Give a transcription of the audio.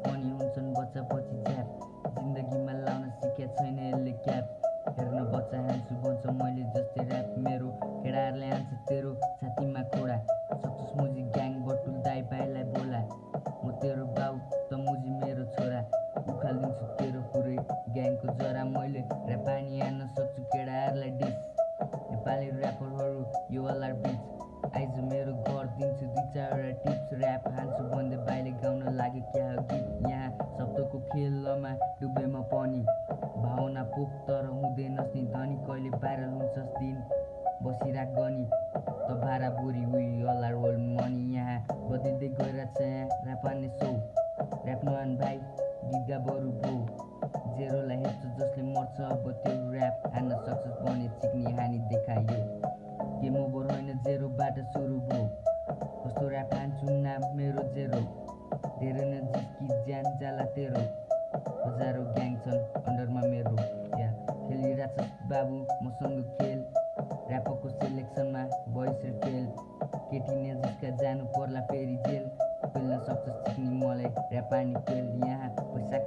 पनि हुन्छन् बच्चा पछि च्याप जिन्दगीमा लाउन सिके छैन यसले क्याप हेर्न बच्चा हान्छु भन्छ मैले जस्तै ऱ्याप मेरो केटाहरूले हान्छ तेरो छातीमा खोडा सक्छस् मुजी ग्याङ बटुल दाइ भाइलाई बोला म तेरो बाउ त मुजी मेरो छोरा उखालिदिन्छु तेरो पुरै ग्याङको जरा मैले ऱ्याप पानी हान्न सक्छु केटाहरूलाई डिस नेपाली ऱ्यापरहरू यो अलार बिच आइज मेरो घर दिन्छु दुई चारवटा टिप्स ऱ्याप हान्छु भन्दै बाहिर गाउन लाग्यो क्या हो गीत यहाँ शब्दको खेलमा डुबे म पनि भावना पोख तर हुँदैनस् नि धनी कहिले भाइरल हुन्छस् दिन बसिराख गनी त भाडा बुढी उही अलार वर्ल्ड मनी यहाँ बदलिँदै गइरहेको छ यहाँ ऱ्याप हान्ने सौ ऱ्याप नहान भाइ गीत गा बरु भो जेरोलाई हेर्छ जसले मर्छ अब त्यो ऱ्याप हान्न सक्छस् भने चिक्नी हानी देखायो गेम ओभर होइन जेरोबाट सुरु भो कस्तो ऱ्याप हान्छु नाम मेरो जेरो धेरै न जिस्की ज्यान जाला तेरो हजारौँ ग्याङ छन् अन्डरमा मेरो या खेलिरहेछ बाबु मसँग खेल ऱ्यापरको सेलेक्सनमा भोइस र फेल केटी ने जिस्का जानु पर्ला फेरि जेल पेल्न सक्छस् चिक्नी मलाई ऱ्याप पानी पेल यहाँ पैसा